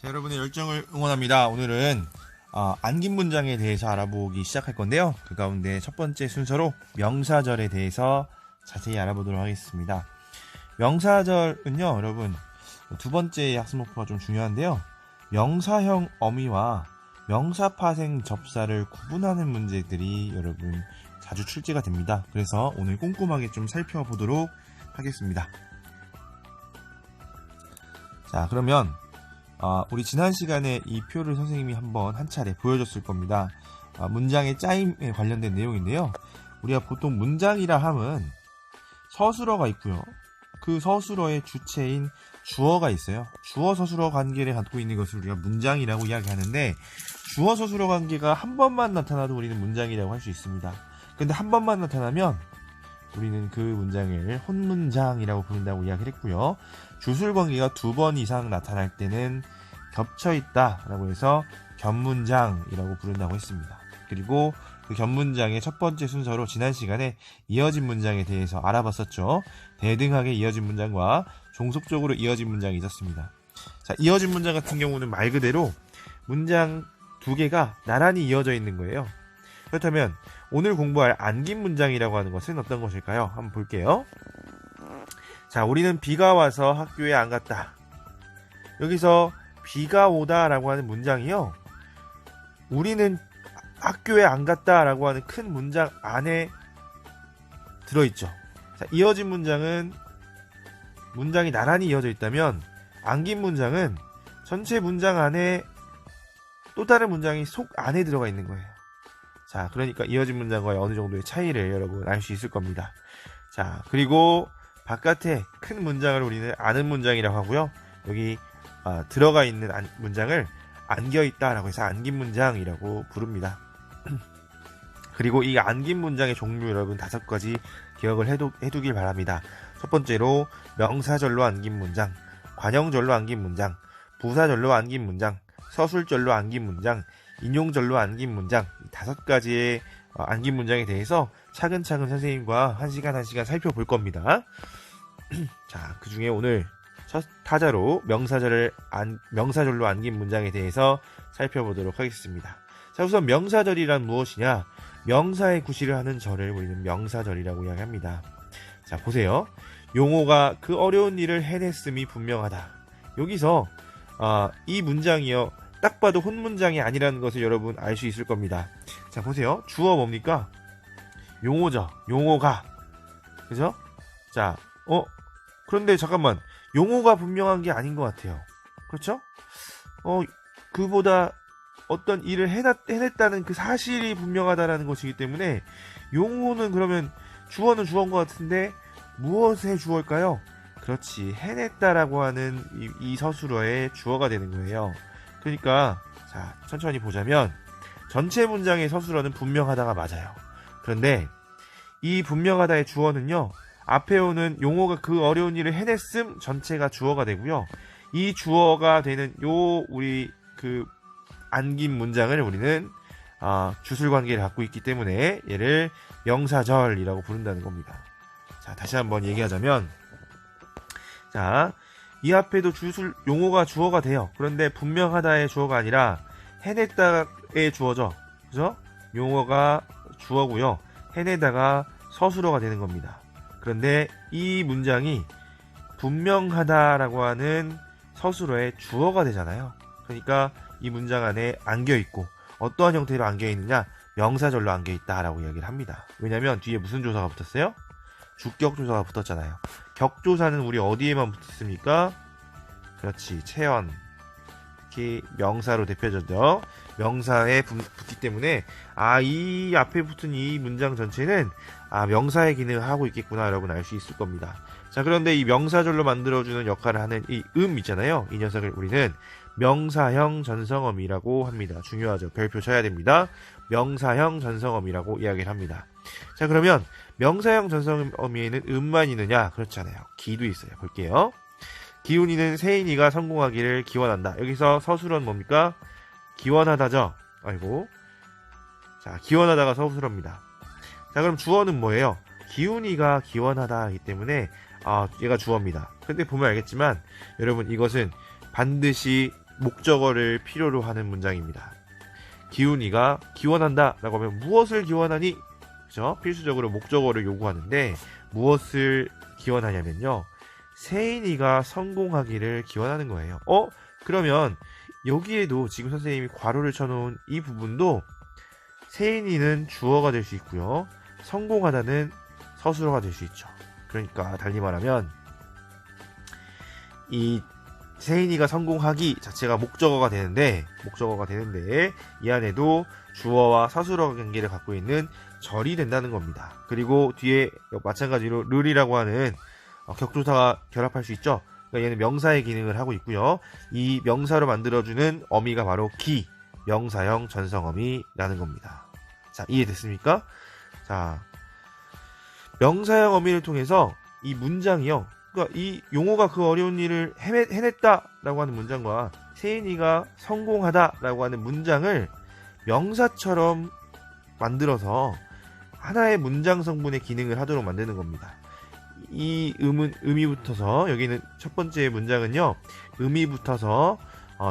자, 여러분의 열정을 응원합니다. 오늘은 안긴 문장에 대해서 알아보기 시작할 건데요. 그 가운데 첫 번째 순서로 명사절에 대해서 자세히 알아보도록 하겠습니다. 명사절은요, 여러분 두 번째 학습 목표가 좀 중요한데요. 명사형 어미와 명사파생 접사를 구분하는 문제들이 여러분 자주 출제가 됩니다. 그래서 오늘 꼼꼼하게 좀 살펴보도록 하겠습니다. 자, 그러면 우리 지난 시간에 이 표를 선생님이 한 차례 보여줬을 겁니다. 문장의 짜임에 관련된 내용인데요. 우리가 보통 문장이라 함은 서술어가 있고요. 그 서술어의 주체인 주어가 있어요. 주어 서술어 관계를 갖고 있는 것을 우리가 문장이라고 이야기하는데, 주어 서술어 관계가 한 번만 나타나도 우리는 문장이라고 할 수 있습니다. 근데 한 번만 나타나면 우리는 그 문장을 혼문장이라고 부른다고 이야기를 했고요. 주술 관계가 두 번 이상 나타날 때는 겹쳐있다 라고 해서 겹문장이라고 부른다고 했습니다. 그리고 그 겹문장의 첫 번째 순서로 지난 시간에 이어진 문장에 대해서 알아봤었죠. 대등하게 이어진 문장과 종속적으로 이어진 문장이 있었습니다. 자, 이어진 문장 같은 경우는 말 그대로 문장 두 개가 나란히 이어져 있는 거예요. 그렇다면 오늘 공부할 안긴 문장이라고 하는 것은 어떤 것일까요? 한번 볼게요. 자, 우리는 비가 와서 학교에 안 갔다. 여기서 비가 오다 라고 하는 문장이요, 우리는 학교에 안 갔다 라고 하는 큰 문장 안에 들어있죠. 자, 이어진 문장은 문장이 나란히 이어져 있다면, 안긴 문장은 전체 문장 안에 또 다른 문장이 속 안에 들어가 있는 거예요. 자, 그러니까 이어진 문장과의 어느 정도의 차이를 여러분 알 수 있을 겁니다. 자, 그리고 바깥에 큰 문장을 우리는 아는 문장이라고 하고요. 여기 들어가 있는 문장을 안겨있다 라고 해서 안긴 문장이라고 부릅니다. 그리고 이 안긴 문장의 종류 여러분 5가지 기억을 해두길 바랍니다. 첫 번째로 명사절로 안긴 문장, 관형절로 안긴 문장, 부사절로 안긴 문장, 서술절로 안긴 문장, 인용절로 안긴 문장, 5가지의 안긴 문장에 대해서 차근차근 선생님과 한 시간 살펴볼 겁니다. 자, 그 중에 오늘 첫 타자로 명사절로 안긴 문장에 대해서 살펴보도록 하겠습니다. 자, 우선 명사절이란 무엇이냐? 명사의 구실을 하는 절을 우리는 명사절이라고 이야기합니다. 자, 보세요. 용호가 그 어려운 일을 해냈음이 분명하다. 여기서 이 문장이요, 딱 봐도 혼문장이 아니라는 것을 여러분 알 수 있을 겁니다. 자, 보세요. 주어 뭡니까? 용호죠. 용호가. 그죠? 자, 그런데 잠깐만. 용호가 분명한 게 아닌 것 같아요. 그렇죠? 그보다 어떤 일을 해냈다는 그 사실이 분명하다라는 것이기 때문에, 용호는 그러면 주어는 주어인 것 같은데 무엇의 주어일까요? 그렇지, 해냈다라고 하는 이 서술어의 주어가 되는 거예요. 그러니까 자, 천천히 보자면 전체 문장의 서술어는 분명하다가 맞아요. 그런데 이 분명하다의 주어는요, 앞에 오는 용호가 그 어려운 일을 해냈음 전체가 주어가 되고요. 이 주어가 되는 우리 그 안긴 문장을 우리는 주술 관계를 갖고 있기 때문에 얘를 명사절이라고 부른다는 겁니다. 자, 다시 한번 얘기하자면, 자, 이 앞에도 용어가 주어가 돼요. 그런데 분명하다의 주어가 아니라 해냈다의 주어죠. 그죠? 용어가 주어고요. 해내다가 서술어가 되는 겁니다. 그런데 이 문장이 분명하다라고 하는 서술어의 주어가 되잖아요. 그러니까 이 문장 안에 안겨있고, 어떠한 형태로 안겨있느냐? 명사절로 안겨있다라고 이야기를 합니다. 왜냐면 뒤에 무슨 조사가 붙었어요? 주격조사가 붙었잖아요. 격조사는 우리 어디에만 붙습니까? 그렇지, 체언. 특히 명사로 대표적이죠. 명사에 붙기 때문에 이 앞에 붙은 이 문장 전체는 명사의 기능을 하고 있겠구나 여러분 알 수 있을 겁니다. 자, 그런데 이 명사절로 만들어주는 역할을 하는 이 있잖아요. 이 녀석을 우리는 명사형 전성어미라고 합니다. 중요하죠. 별표 쳐야 됩니다. 명사형 전성어미라고 이야기를 합니다. 자, 그러면 명사형 전성어미에는 음만 있느냐? 그렇지 않아요. 기도 있어요. 볼게요. 기훈이는 세인이가 성공하기를 기원한다. 여기서 서술어는 뭡니까? 기원하다죠. 아이고. 자, 기원하다가 서술어입니다. 자, 그럼 주어는 뭐예요? 기훈이가 기원하다 하기 때문에 얘가 주어입니다. 근데 보면 알겠지만 여러분, 이것은 반드시 목적어를 필요로 하는 문장입니다. 기훈이가 기원한다 라고 하면 무엇을 기원하니? 그죠? 필수적으로 목적어를 요구하는데 무엇을 기원하냐면요, 세인이가 성공하기를 기원하는 거예요. 그러면 여기에도 지금 선생님이 괄호를 쳐놓은 이 부분도 세인이는 주어가 될 수 있고요, 성공하다는 서술어가 될 수 있죠. 그러니까 달리 말하면 이 세인이가 성공하기 자체가 목적어가 되는데 이 안에도 주어와 서술어 관계를 갖고 있는 절이 된다는 겁니다. 그리고 뒤에 마찬가지로 르이라고 하는 격조사가 결합할 수 있죠. 그러니까 얘는 명사의 기능을 하고 있고요. 이 명사로 만들어주는 어미가 바로 기, 명사형 전성어미라는 겁니다. 자, 이해됐습니까? 자, 명사형 어미를 통해서 이 문장이요, 그러니까 이 용호가 그 어려운 일을 해냈다라고 하는 문장과 세인이가 성공하다라고 하는 문장을 명사처럼 만들어서 하나의 문장 성분의 기능을 하도록 만드는 겁니다. 이 음이 붙어서, 여기는 첫 번째 문장은요, 음이 붙어서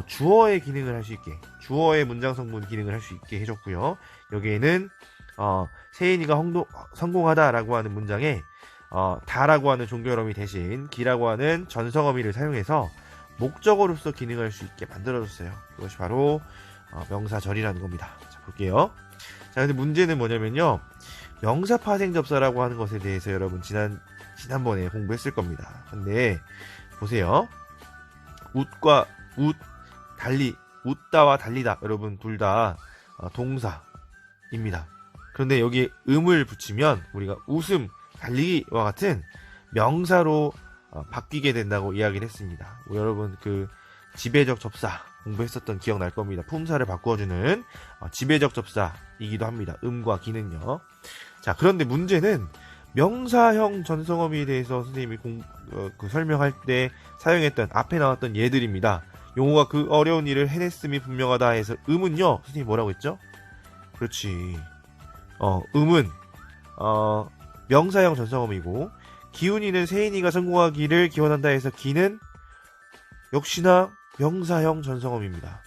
주어의 기능을 할 수 있게, 주어의 문장 성분 기능을 할 수 있게 해줬고요. 여기에는 세인이가 성공하다라고 하는 문장에 다라고 하는 종결어미 대신 기라고 하는 전성어미를 사용해서 목적어로서 기능할 수 있게 만들어줬어요. 그것이 바로 명사절이라는 겁니다. 자, 볼게요. 자, 근데 문제는 뭐냐면요, 명사파생접사라고 하는 것에 대해서 여러분 지난번에 공부했을 겁니다. 근데 보세요. 웃과 달리, 웃다와 달리다, 여러분 둘 다 동사입니다. 그런데 여기에 음을 붙이면 우리가 웃음, 달리기와 같은 명사로 바뀌게 된다고 이야기를 했습니다. 여러분 그 지배적 접사 공부했었던 기억 날 겁니다. 품사를 바꾸어주는 지배적 접사이기도 합니다. 음과 기는요. 자, 그런데 문제는 명사형 전성어미에 대해서 선생님이 설명할 때 사용했던 앞에 나왔던 예들입니다. 용호가 그 어려운 일을 해냈음이 분명하다 해서 음은요, 선생님이 뭐라고 했죠? 그렇지. 음은 명사형 전성어미고, 기훈이는 세인이가 성공하기를 기원한다 해서 기는 역시나 명사형 전성어미입니다.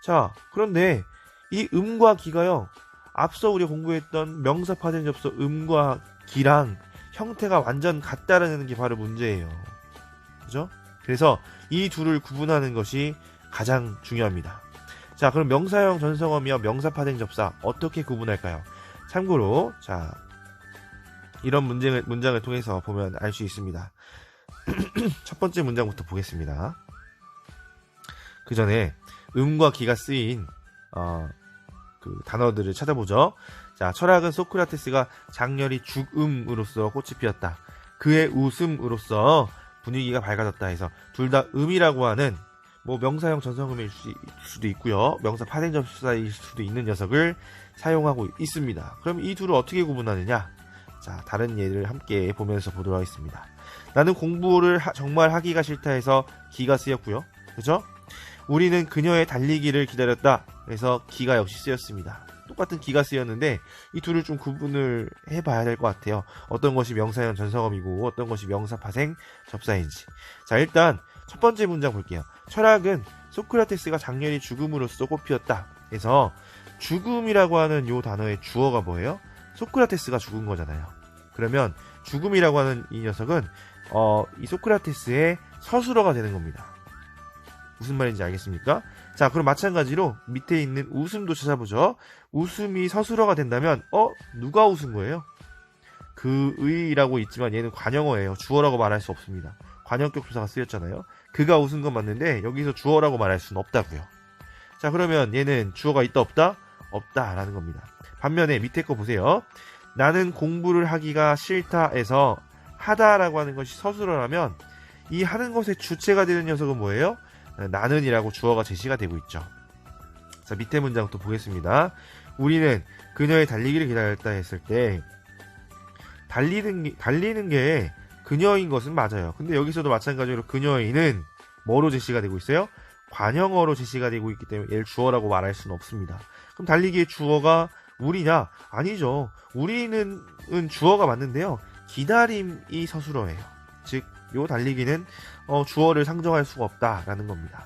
자, 그런데 이 음과 기가요, 앞서 우리가 공부했던 명사파생접서 음과 기랑 형태가 완전 같다라는 게 바로 문제예요. 그죠? 그래서 이 둘을 구분하는 것이 가장 중요합니다. 자, 그럼 명사형 전성어미와 명사파생접사 어떻게 구분할까요? 참고로 자, 이런 문장을 통해서 보면 알 수 있습니다. 첫 번째 문장부터 보겠습니다. 그 전에 음과 기가 쓰인 그 단어들을 찾아보죠. 자, 철학은 소크라테스가 장렬히 죽음으로써 꽃이 피었다, 그의 웃음으로써 분위기가 밝아졌다 해서 둘 다 음이라고 하는 명사형 전성음일 수도 있고요, 명사 파생접사일 수도 있는 녀석을 사용하고 있습니다. 그럼 이 둘을 어떻게 구분하느냐? 자, 다른 예를 함께 보면서 보도록 하겠습니다. 나는 공부를 정말 하기가 싫다 해서 기가 쓰였고요. 그죠? 우리는 그녀의 달리기를 기다렸다 해서 기가 역시 쓰였습니다. 똑같은 기가 쓰였는데 이 둘을 좀 구분을 해봐야 될 것 같아요. 어떤 것이 명사형 전성어미고 어떤 것이 명사파생 접사인지. 자, 일단 첫 번째 문장 볼게요. 철학은 소크라테스가 장렬히 죽음으로써 꽃피었다 해서 죽음이라고 하는 요 단어의 주어가 뭐예요? 소크라테스가 죽은 거잖아요. 그러면 죽음이라고 하는 이 녀석은 이 소크라테스의 서술어가 되는 겁니다. 무슨 말인지 알겠습니까? 자, 그럼 마찬가지로 밑에 있는 웃음도 찾아보죠. 웃음이 서술어가 된다면 누가 웃은 거예요? 그의라고 있지만 얘는 관형어예요. 주어라고 말할 수 없습니다. 관형격 조사가 쓰였잖아요. 그가 웃은 건 맞는데 여기서 주어라고 말할 수는 없다고요. 자, 그러면 얘는 주어가 있다 없다? 없다라는 겁니다. 반면에 밑에 거 보세요. 나는 공부를 하기가 싫다에서 하다라고 하는 것이 서술어라면 이 하는 것의 주체가 되는 녀석은 뭐예요? 나는이라고 주어가 제시가 되고 있죠. 자, 밑에 문장부터 보겠습니다. 우리는 그녀의 달리기를 기다렸다 했을 때 달리는 게 그녀인 것은 맞아요. 근데 여기서도 마찬가지로 그녀의는 뭐로 제시가 되고 있어요? 관형어로 제시가 되고 있기 때문에 얘를 주어라고 말할 수는 없습니다. 그럼 달리기의 주어가 우리냐? 아니죠. 우리는 주어가 맞는데요, 기다림이 서술어예요. 즉, 요 달리기는 주어를 상정할 수가 없다라는 겁니다.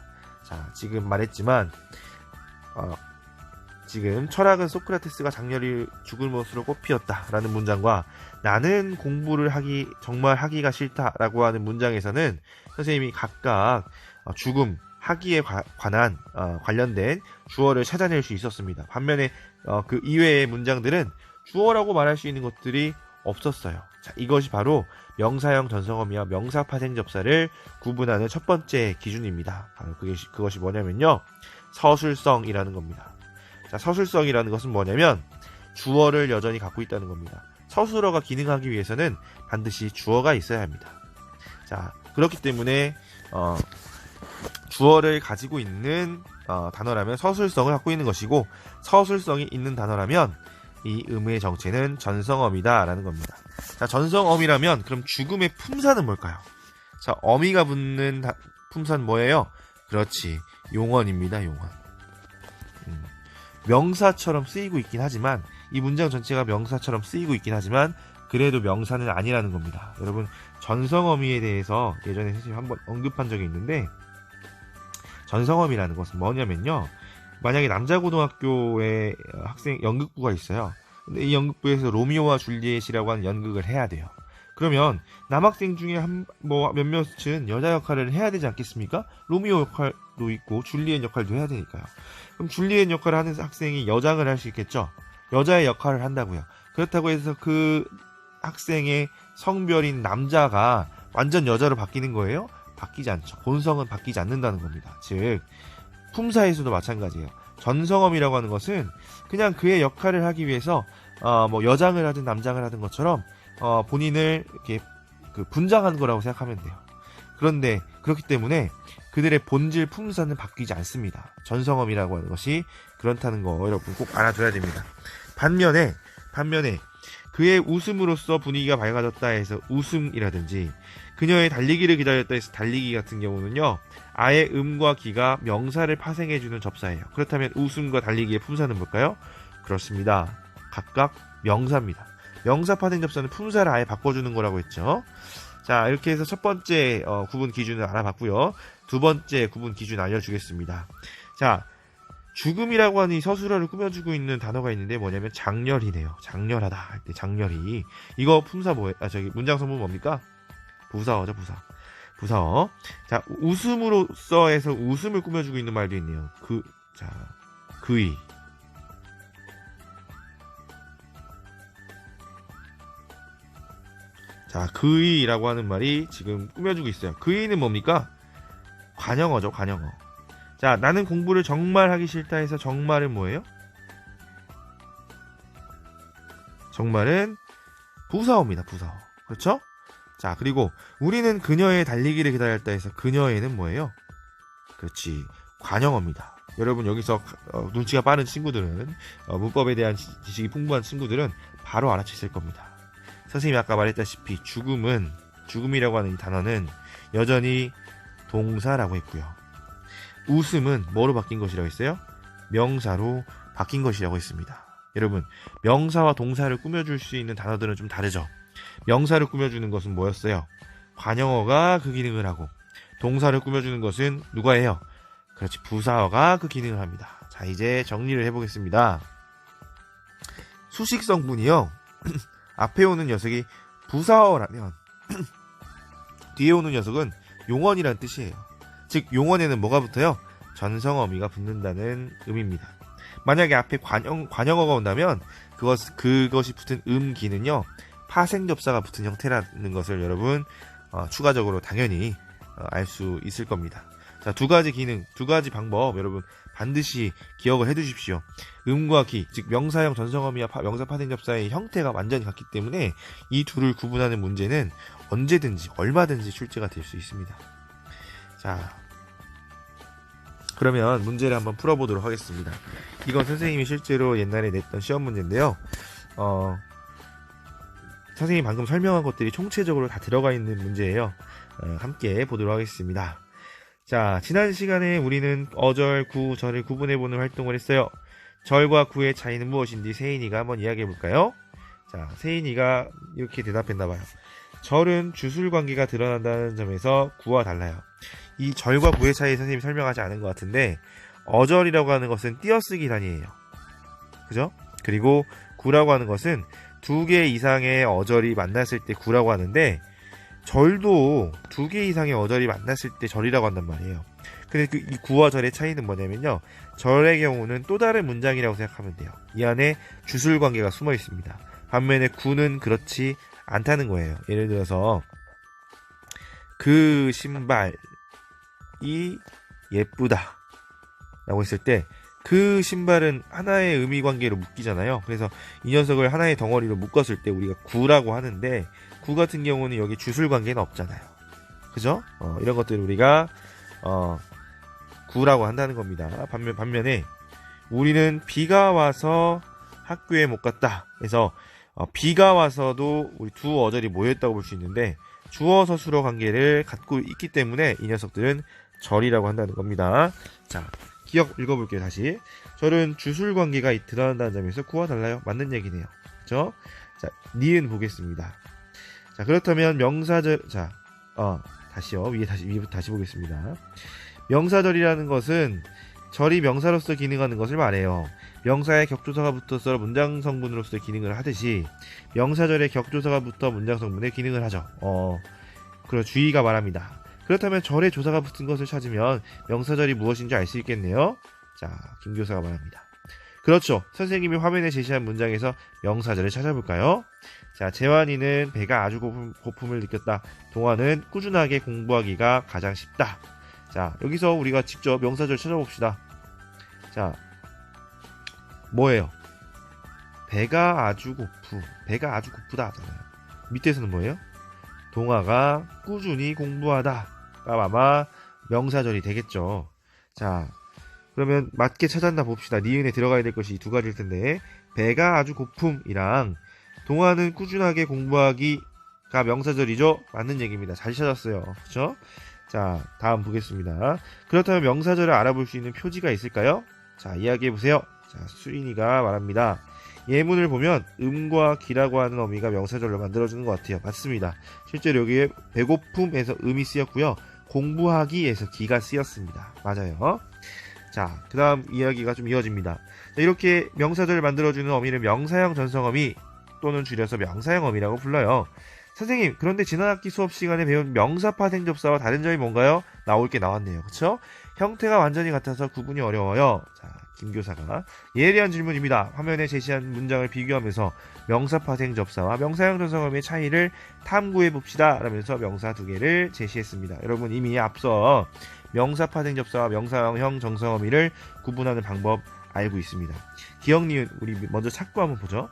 자, 지금 말했지만 지금 철학은 소크라테스가 장렬히 죽을 못으로 꽃피었다라는 문장과 나는 공부를 정말 하기가 싫다라고 하는 문장에서는 선생님이 각각 죽음, 하기에 관한 관련된 주어를 찾아낼 수 있었습니다. 반면에 그 이외의 문장들은 주어라고 말할 수 있는 것들이 없었어요. 자, 이것이 바로 명사형 전성어미와 명사 파생 접사를 구분하는 첫 번째 기준입니다. 바로 그것이 뭐냐면요, 서술성이라는 겁니다. 자, 서술성이라는 것은 뭐냐면 주어를 여전히 갖고 있다는 겁니다. 서술어가 기능하기 위해서는 반드시 주어가 있어야 합니다. 자, 그렇기 때문에 주어를 가지고 있는 단어라면 서술성을 갖고 있는 것이고, 서술성이 있는 단어라면 이 의무의 정체는 전성어미다 라는 겁니다. 자, 전성어미라면 그럼 죽음의 품사는 뭘까요? 자, 어미가 붙는 품사는 뭐예요? 그렇지, 용언입니다. 용언. 명사처럼 쓰이고 있긴 하지만, 이 문장 전체가 명사처럼 쓰이고 있긴 하지만 그래도 명사는 아니라는 겁니다. 여러분, 전성어미에 대해서 예전에 선생님 한번 언급한 적이 있는데, 전성어미라는 것은 뭐냐면요, 만약에 남자고등학교에 연극부가 있어요. 근데 이 연극부에서 로미오와 줄리엣이라고 하는 연극을 해야 돼요. 그러면 남학생 중에 몇몇은 여자 역할을 해야 되지 않겠습니까? 로미오 역할도 있고 줄리엣 역할도 해야 되니까요. 그럼 줄리엣 역할을 하는 학생이 여장을 할 수 있겠죠? 여자의 역할을 한다고요. 그렇다고 해서 그 학생의 성별인 남자가 완전 여자로 바뀌는 거예요? 바뀌지 않죠. 본성은 바뀌지 않는다는 겁니다. 즉, 품사에서도 마찬가지예요. 전성어미라고 하는 것은 그냥 그의 역할을 하기 위해서 여장을 하든 남장을 하든 것처럼 본인을 이렇게 분장한 거라고 생각하면 돼요. 그런데 그렇기 때문에 그들의 본질 품사는 바뀌지 않습니다. 전성어미라고 하는 것이 그렇다는 거 여러분 꼭 알아둬야 됩니다. 반면에 그의 웃음으로써 분위기가 밝아졌다 해서 웃음이라든지, 그녀의 달리기를 기다렸다 해서 달리기 같은 경우는요, 아예 음과 기가 명사를 파생해주는 접사예요. 그렇다면 웃음과 달리기의 품사는 뭘까요? 그렇습니다. 각각 명사입니다. 명사 파생 접사는 품사를 아예 바꿔주는 거라고 했죠. 자, 이렇게 해서 첫 번째 구분 기준을 알아봤고요. 두 번째 구분 기준 알려주겠습니다. 자, 죽음이라고 하는 이 서술어를 꾸며주고 있는 단어가 있는데 뭐냐면 장렬이네요. 장렬하다 할 때 장렬이. 이거 품사 뭐예요? 문장 성분 뭡니까? 부사어죠, 부사어. 자, 웃음으로써에서 웃음을 꾸며주고 있는 말도 있네요. 그의. 자, 그의라고 하는 말이 지금 꾸며주고 있어요. 그의는 뭡니까? 관형어죠, 관형어. 자, 나는 공부를 정말 하기 싫다 해서 정말은 뭐예요? 정말은 부사어입니다, 부사어. 그렇죠? 자, 그리고 우리는 그녀의 달리기를 기다렸다 해서 그녀에는 뭐예요? 그렇지, 관형어입니다. 여러분, 여기서 눈치가 빠른 친구들은, 문법에 대한 지식이 풍부한 친구들은 바로 알아챘을 겁니다. 선생님이 아까 말했다시피 죽음이라고 하는 이 단어는 여전히 동사라고 했고요. 웃음은 뭐로 바뀐 것이라고 했어요? 명사로 바뀐 것이라고 했습니다. 여러분, 명사와 동사를 꾸며줄 수 있는 단어들은 좀 다르죠. 명사를 꾸며주는 것은 뭐였어요? 관형어가 그 기능을 하고, 동사를 꾸며주는 것은 누가 해요? 그렇지, 부사어가 그 기능을 합니다. 자, 이제 정리를 해보겠습니다. 수식성분이요, 앞에 오는 녀석이 부사어라면 뒤에 오는 녀석은 용언이란 뜻이에요. 즉, 용언에는 뭐가 붙어요? 전성어미가 붙는다는 의미입니다. 만약에 앞에 관형어가 온다면 그것이 붙은 음기는요, 파생접사가 붙은 형태라는 것을 여러분 추가적으로 당연히 알 수 있을 겁니다. 자, 두 가지 방법 여러분 반드시 기억을 해두십시오. 음과 기, 즉 명사형 전성어미와 명사 파생접사의 형태가 완전히 같기 때문에 이 둘을 구분하는 문제는 언제든지 얼마든지 출제가 될 수 있습니다. 자, 그러면 문제를 한번 풀어보도록 하겠습니다. 이건 선생님이 실제로 옛날에 냈던 시험 문제인데요. 선생님이 방금 설명한 것들이 총체적으로 다 들어가 있는 문제예요. 함께 보도록 하겠습니다. 자, 지난 시간에 우리는 어절, 구, 절을 구분해보는 활동을 했어요. 절과 구의 차이는 무엇인지 세인이가 한번 이야기해볼까요? 자, 세인이가 이렇게 대답했나봐요. 절은 주술 관계가 드러난다는 점에서 구와 달라요. 이 절과 구의 차이 선생님이 설명하지 않은 것 같은데, 어절이라고 하는 것은 띄어쓰기 단위예요. 그죠? 그리고 구라고 하는 것은 두 개 이상의 어절이 만났을 때 구라고 하는데, 절도 두 개 이상의 어절이 만났을 때 절이라고 한단 말이에요. 근데 이 구와 절의 차이는 뭐냐면요, 절의 경우는 또 다른 문장이라고 생각하면 돼요. 이 안에 주술 관계가 숨어 있습니다. 반면에 구는 그렇지 않다는 거예요. 예를 들어서 그 신발이 예쁘다 라고 했을 때, 그 신발은 하나의 의미 관계로 묶이잖아요. 그래서 이 녀석을 하나의 덩어리로 묶었을 때 우리가 구라고 하는데, 구 같은 경우는 여기 주술 관계는 없잖아요. 그죠? 이런 것들을 우리가 구라고 한다는 겁니다. 반면에 우리는 비가 와서 학교에 못 갔다. 그래서 비가 와서도 우리 두 어절이 모였다고 볼 수 있는데, 주어 서술어 관계를 갖고 있기 때문에 이 녀석들은 절이라고 한다는 겁니다. 자, 기억 읽어볼게요. 다시. 절은 주술 관계가 드러난다는 점에서 구와 달라요. 맞는 얘기네요. 그죠? 자, 니은 보겠습니다. 자, 그렇다면 명사절, 다시요. 위부터 다시 보겠습니다. 명사절이라는 것은 절이 명사로서 기능하는 것을 말해요. 명사에 격조사가 붙어서 문장 성분으로서의 기능을 하듯이 명사절에 격조사가 붙어 문장 성분의 기능을 하죠. 그런 주의가 말합니다. 그렇다면 절에 조사가 붙은 것을 찾으면 명사절이 무엇인지 알 수 있겠네요. 자, 김교사가 말합니다. 그렇죠. 선생님이 화면에 제시한 문장에서 명사절을 찾아볼까요? 자, 재환이는 배가 아주 고픔을 느꼈다. 동화는 꾸준하게 공부하기가 가장 쉽다. 자, 여기서 우리가 직접 명사절 찾아봅시다. 자, 뭐예요? 배가 아주 고프다 하잖아요. 밑에서는 뭐예요? 동화가 꾸준히 공부하다가 아마 명사절이 되겠죠. 자, 그러면 맞게 찾았나 봅시다. 니은에 들어가야 될 것이 두 가지일 텐데, 배가 아주 고픔이랑 동화는 꾸준하게 공부하기가 명사절이죠. 맞는 얘기입니다. 잘 찾았어요. 그렇죠? 자, 다음 보겠습니다. 그렇다면 명사절을 알아볼 수 있는 표지가 있을까요? 자, 이야기해보세요. 자, 수린이가 말합니다. 예문을 보면 음과 기라고 하는 어미가 명사절로 만들어주는 것 같아요. 맞습니다. 실제로 여기에 배고픔에서 음이 쓰였고요. 공부하기에서 기가 쓰였습니다. 맞아요. 자, 그 다음 이야기가 좀 이어집니다. 자, 이렇게 명사절을 만들어주는 어미를 명사형 전성어미 또는 줄여서 명사형 어미라고 불러요. 선생님, 그런데 지난 학기 수업 시간에 배운 명사파생접사와 다른 점이 뭔가요? 나올 게 나왔네요. 그쵸? 형태가 완전히 같아서 구분이 어려워요. 자, 김교사가 예리한 질문입니다. 화면에 제시한 문장을 비교하면서 명사파생접사와 명사형 전성어미의 차이를 탐구해 봅시다 라면서 명사 두 개를 제시했습니다. 여러분 이미 앞서 명사파생접사와 명사형 전성어미를 구분하는 방법 알고 있습니다. 기억 니은 우리 먼저 찾고 한번 보죠.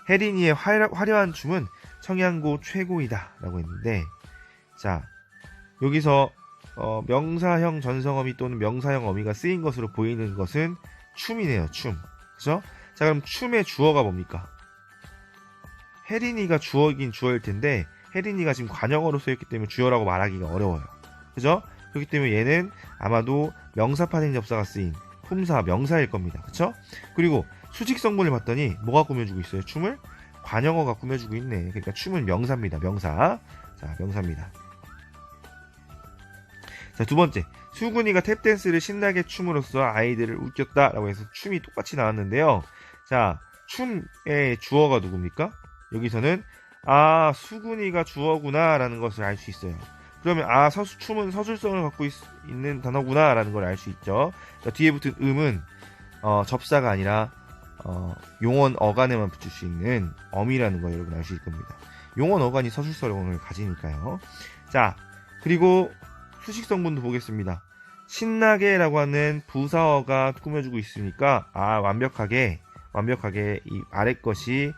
혜린이의 화려한 춤은 청양고 최고이다 라고 했는데, 자, 여기서 명사형 전성어미 또는 명사형 어미가 쓰인 것으로 보이는 것은 춤이네요. 춤. 그죠? 자, 그럼 춤의 주어가 뭡니까? 혜린이가 주어이긴 주어일 텐데, 혜린이가 지금 관형어로 쓰였기 때문에 주어라고 말하기가 어려워요. 그죠? 그렇기 때문에 얘는 아마도 명사파생접사가 쓰인 품사, 명사일 겁니다. 그쵸? 그리고 수직성분을 봤더니 뭐가 꾸며주고 있어요? 춤을? 관형어가 꾸며주고 있네. 그러니까 춤은 명사입니다. 명사. 자, 명사입니다. 자, 두 번째. 수근이가 탭댄스를 신나게 춤으로써 아이들을 웃겼다 라고 해서 춤이 똑같이 나왔는데요. 자, 춤의 주어가 누굽니까? 여기서는 수근이가 주어구나 라는 것을 알 수 있어요. 그러면 춤은 서술성을 갖고 있는 단어구나 라는 걸 알 수 있죠. 자, 뒤에 붙은 음은 접사가 아니라 용언 어간에만 붙일 수 있는 어미라는 걸 여러분 알 수 있을 겁니다. 용언 어간이 서술성을 가지니까요. 자, 그리고 수식성분도 보겠습니다. 신나게 라고 하는 부사어가 꾸며주고 있으니까 완벽하게 이 아래 것이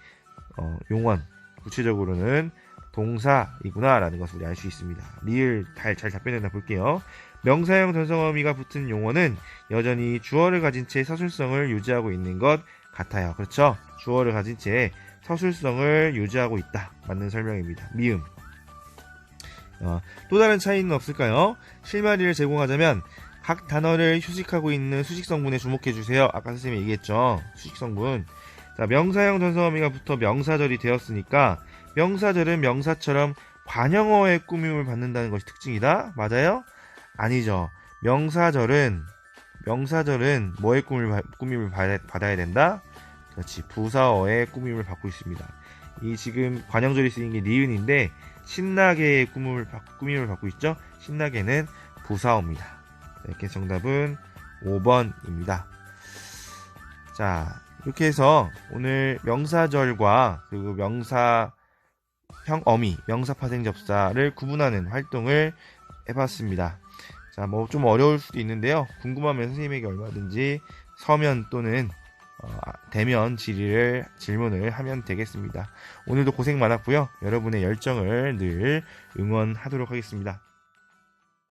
용언, 구체적으로는 동사이구나 라는 것을 우리 알 수 있습니다. 리을 잘 답변했나 볼게요. 명사형 전성어미가 붙은 용어는 여전히 주어를 가진 채 서술성을 유지하고 있는 것 같아요. 그렇죠? 주어를 가진 채 서술성을 유지하고 있다. 맞는 설명입니다. 미음. 또 다른 차이는 없을까요? 실마리를 제공하자면 각 단어를 휴식하고 있는 수식성분에 주목해주세요. 아까 선생님이 얘기했죠. 수식성분. 자, 명사형 전성어미가 붙어 명사절이 되었으니까 명사절은 명사처럼 관형어의 꾸밈을 받는다는 것이 특징이다. 맞아요? 아니죠. 명사절은 뭐의 꾸밈을 받아야 된다? 그렇지. 부사어의 꾸밈을 받고 있습니다. 이 지금 관형절이 쓰인 게 니은인데 신나게의 꾸밈을 받고 있죠. 신나게는 부사어입니다. 이렇게 정답은 5번입니다. 자, 이렇게 해서 오늘 명사절과 그리고 명사형 어미, 명사파생접사를 구분하는 활동을 해봤습니다. 자, 뭐 좀 어려울 수도 있는데요. 궁금하면 선생님에게 얼마든지 서면 또는 대면 질문을 하면 되겠습니다. 오늘도 고생 많았고요. 여러분의 열정을 늘 응원하도록 하겠습니다.